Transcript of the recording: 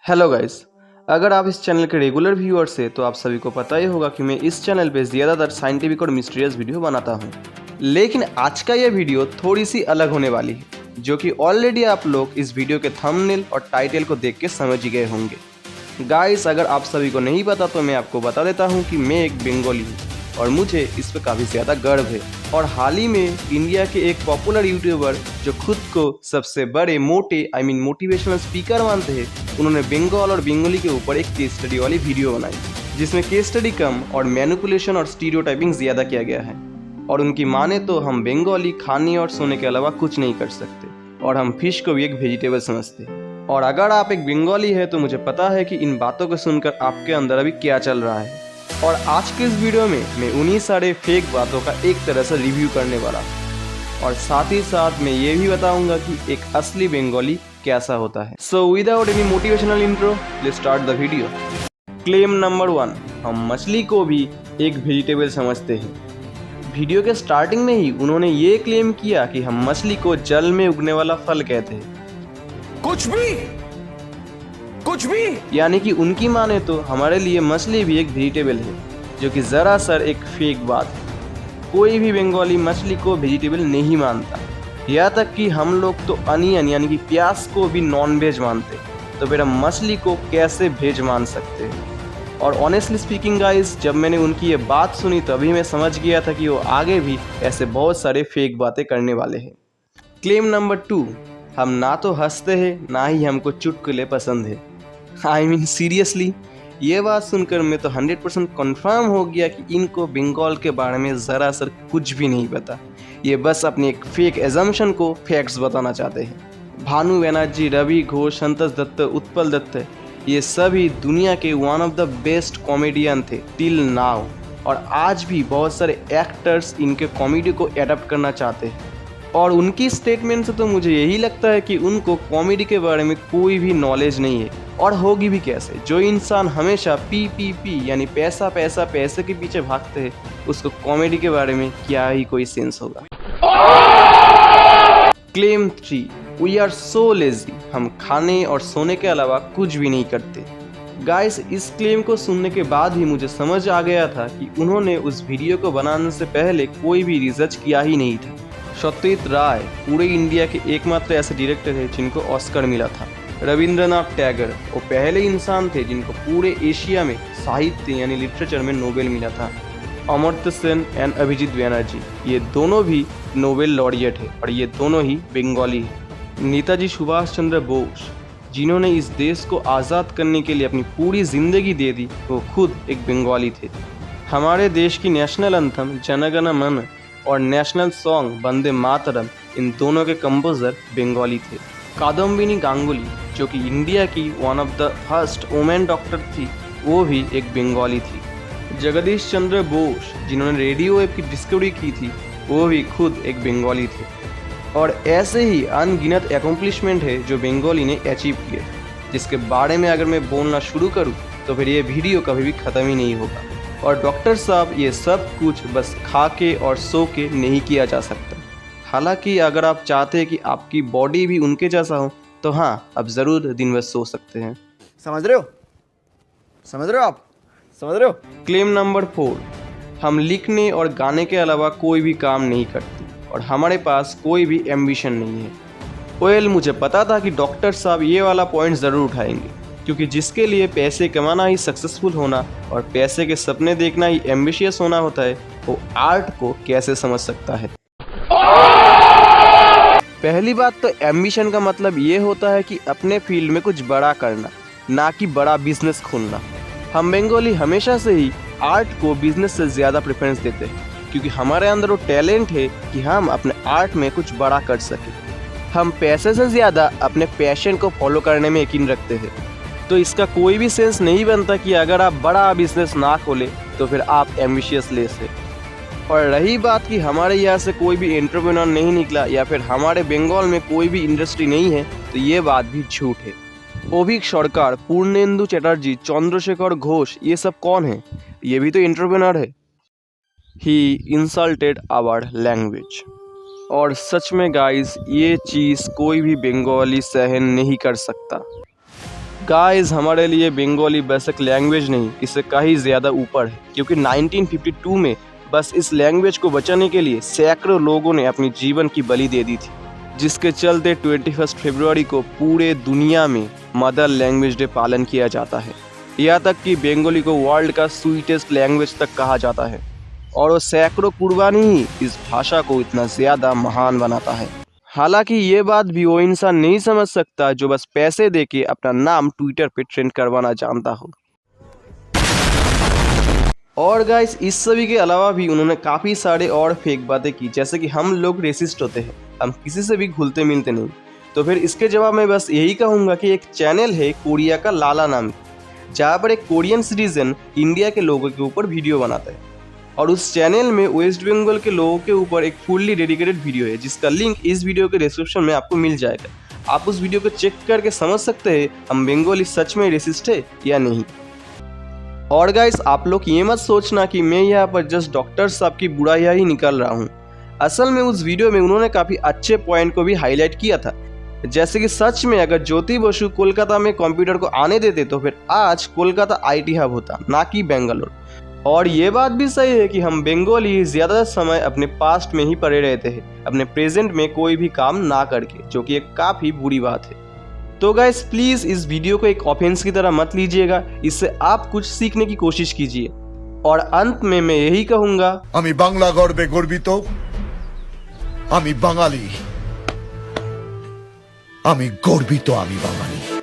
Hello guys, अगर आप इस चैनल के रेगुलर व्यूअर्स हैं तो आप सभी को पता ही होगा कि मैं इस चैनल पे ज़्यादातर साइंटिफिक और मिस्टीरियस वीडियो बनाता हूँ। लेकिन आज का ये वीडियो थोड़ी सी अलग होने वाली है, जो कि ऑलरेडी आप लोग इस वीडियो के थंबनेल और टाइटल को देख के समझ ही गए होंगे। गाइस, अगर आप सभी को नहीं पता तो मैं आपको बता देता हूँ कि मैं एक बंगाली हूँ और मुझे इस पर काफ़ी ज़्यादा गर्व है। और हाल ही में इंडिया के एक पॉपुलर यूट्यूबर जो खुद को सबसे बड़े मोटिवेशनल स्पीकर मानते हैं, उन्होंने बंगाल और बंगाली के ऊपर एक केस स्टडी वाली वीडियो बनाई, जिसमें केस स्टडी कम और मैनिपुलेशन और स्टीरियोटाइपिंग ज़्यादा किया गया है। और उनकी माने तो हम बंगाली खाने और सोने के अलावा कुछ नहीं कर सकते और हम फिश को भी एक वेजिटेबल समझते हैं। और अगर आप एक बंगाली है तो मुझे पता है कि इन बातों को सुनकर आपके अंदर अभी क्या चल रहा है। और आज के इस वीडियो में मैं उन्हीं सारे फेक बातों का एक तरह से रिव्यू करने वाला हूँ और साथ ही साथ मैं ये भी बताऊंगा कि एक असली बंगाली कैसा होता है। So without any motivational intro, let's start the video. Claim number 1, हम मछली को भी एक वेजिटेबल समझते हैं। वीडियो के स्टार्टिंग में ही उन्होंने ये क्लेम किया कि हम मछली को जल में उगने वाला फल कहते हैं। कुछ भी यानी कि उनकी माने तो हमारे लिए मछली भी एक वेजिटेबल है, जो कि जरासर एक फेक बात है। कोई भी बंगाली मछली को वेजिटेबल नहीं मानता, यहाँ तक कि हम लोग तो अनियन यानी कि प्याज को भी नॉन वेज मानते, तो फिर हम मछली को कैसे वेज मान सकते हैं। और ऑनेस्टली स्पीकिंग गाइस, जब मैंने उनकी ये बात सुनी तभी मैं समझ गया था कि वो आगे भी ऐसे बहुत सारे फेक बातें करने वाले हैं। क्लेम नंबर 2, हम ना तो हंसते हैं ना ही हमको चुटकुले पसंद है। आई मीन सीरियसली, ये बात सुनकर मैं तो 100% कन्फर्म हो गया कि इनको बंगाल के बारे में ज़रा सर कुछ भी नहीं पता। ये बस अपनी एक फेक एजम्पशन को फैक्ट्स बताना चाहते हैं। भानु बनर्जी, रवि घोष, संतोष दत्त, उत्पल दत्त, ये सभी दुनिया के one of the best comedian थे टिल नाउ, और आज भी बहुत सारे एक्टर्स इनके कॉमेडी को एडप्ट करना चाहते हैं। और उनकी स्टेटमेंट से तो मुझे यही लगता है कि उनको कॉमेडी के बारे में कोई भी नॉलेज नहीं है, और होगी भी कैसे। जो इंसान हमेशा पी यानी पैसा पैसा पैसे के पीछे भागते हैं, उसको कॉमेडी के बारे में क्या ही कोई सेंस होगा। Claim 3, we are so lazy, हम खाने और सोने के अलावा कुछ भी नहीं करते। गाइस, इस क्लेम को सुनने के बाद ही मुझे समझ आ गया था कि उन्होंने उस वीडियो को बनाने से पहले कोई भी रिसर्च किया ही नहीं था। सत्यजीत राय पूरे इंडिया के एकमात्र ऐसे डायरेक्टर है जिनको ऑस्कर मिला था। रविंद्रनाथ टैगोर वो पहले इंसान थे जिनको पूरे एशिया में साहित्य यानी लिटरेचर में नोबेल मिला था। अमर्त्य सेन एंड अभिजीत बैनर्जी, ये दोनों भी नोबेल लॉरिएट है और ये दोनों ही बंगाली है। नेताजी सुभाष चंद्र बोस, जिन्होंने इस देश को आज़ाद करने के लिए अपनी पूरी जिंदगी दे दी, वो खुद एक बंगाली थे। हमारे देश की नेशनल एंथम जन गण मन और नेशनल सॉन्ग वंदे मातरम, इन दोनों के कंपोजर बंगाली थे। कादम्बिनी गांगुली, जो कि इंडिया की one of the first women doctor थी, वो भी एक बंगाली थी। जगदीश चंद्र बोस, जिन्होंने रेडियो वेव की डिस्कवरी की थी, वो भी खुद एक बंगाली थे। और ऐसे ही अनगिनत एकम्प्लिशमेंट है जो बंगाली ने अचीव किए, जिसके बारे में अगर मैं बोलना शुरू करूँ तो फिर ये वीडियो कभी भी ख़त्म ही नहीं होगा। और डॉक्टर साहब, ये सब कुछ बस खा के और सो के नहीं किया जा सकता। हालांकि अगर आप चाहते हैं कि आपकी बॉडी भी उनके जैसा हो तो हाँ, आप ज़रूर दिन भर सो सकते हैं। समझ रहे हो आप? क्लेम नंबर 4, हम लिखने और गाने के अलावा कोई भी काम नहीं करते और हमारे पास कोई भी एम्बिशन नहीं है। वेल, मुझे पता था कि डॉक्टर साहब ये वाला पॉइंट ज़रूर उठाएंगे, क्योंकि जिसके लिए पैसे कमाना ही सक्सेसफुल होना और पैसे के सपने देखना ही एम्बिशियस होना होता है, वो आर्ट को कैसे समझ सकता है। पहली बात तो एम्बिशन का मतलब ये होता है कि अपने फील्ड में कुछ बड़ा करना, ना कि बड़ा बिजनेस खोलना। हम बंगाली हमेशा से ही आर्ट को बिजनेस से ज़्यादा प्रेफरेंस देते हैं, क्योंकि हमारे अंदर वो टैलेंट है कि हम अपने आर्ट में कुछ बड़ा कर सकें। हम पैसे से ज़्यादा अपने पैशन को फॉलो करने में यकीन रखते हैं। तो इसका कोई भी सेंस नहीं बनता कि अगर आप बड़ा बिजनेस ना खोलें तो फिर आप एम्बिशियस लेस है। और रही बात कि हमारे यहाँ से कोई भी एंटरप्रेन्योर नहीं निकला या फिर हमारे बंगाल में कोई भी इंडस्ट्री नहीं है, तो ये बात भी झूठ है। अभिक सरकार, पूर्णेंदु चटर्जी, चंद्रशेखर घोष, ये सब कौन है? ये भी तो एंटरप्रेन्योर है। ही इंसल्टेड आवर लैंग्वेज। और सच में गाइस, ये चीज़ कोई भी बंगाली सहन नहीं कर सकता। गाइस हमारे लिए बंगाली बस एक लैंग्वेज नहीं, इससे कहीं ज़्यादा ऊपर है, क्योंकि 1952 में बस इस लैंग्वेज को बचाने के लिए सैकड़ों लोगों ने अपनी जीवन की बलि दे दी थी, जिसके चलते 21 फरवरी को पूरे दुनिया में मदर लैंग्वेज डे पालन किया जाता है। यहाँ तक कि बंगाली को वर्ल्ड का स्वीटेस्ट लैंग्वेज तक कहा जाता है, और वो सैकड़ों कुर्बानी ही इस भाषा को इतना ज़्यादा महान बनाता है। हालांकि ये बात भी वो इंसान नहीं समझ सकता जो बस पैसे देके अपना नाम ट्विटर पे ट्रेंड करवाना जानता हो। और गाइस इस सभी के अलावा भी उन्होंने काफ़ी सारे और फेक बातें की, जैसे कि हम लोग रेसिस्ट होते हैं, हम किसी से भी घुलते मिलते नहीं। तो फिर इसके जवाब में बस यही कहूँगा कि एक चैनल है कोरिया का लाला नाम, जहाँ पर एक कोरियन सिटीजन इंडिया के लोगों के ऊपर वीडियो बनाता है, और उस चैनल में वेस्ट बंगाल के लोगों के ऊपर एक फुल्ली डेडिकेटेड वीडियो है, जिसका लिंक इस वीडियो के डिस्क्रिप्शन में आपको मिल जाएगा। आप उस वीडियो को चेक करके समझ सकते हैं हम बंगाली सच में रेसिस्ट है या नहीं। और गाइस आप लोग ये मत सोचना कि मैं यहाँ पर जस्ट डॉक्टर साहब की बुराइयाँ ही निकाल रहा हूँ। असल में उस वीडियो में उन्होंने काफ़ी अच्छे पॉइंट को भी हाईलाइट किया था, जैसे कि सच में अगर ज्योति बसु कोलकाता में कंप्यूटर को आने देते तो फिर आज कोलकाता IT हब होता, ना कि बेंगलोर। और ये बात भी सही है कि हम बंगाली ज़्यादा समय अपने पास्ट में ही पड़े रहते हैं, अपने प्रेजेंट में कोई भी काम ना करके, जो कि एक काफ़ी बुरी बात है। तो गाइस प्लीज़ इस वीडियो को एक ऑफेंस की तरह मत लीजिएगा, इससे आप कुछ सीखने की कोशिश कीजिए। और अंत में मैं यही कहूँगा, আমি বাংলা গর্বে গর্বিত, আমি বাঙালি, আমি গর্বিত, আমি বাঙালি।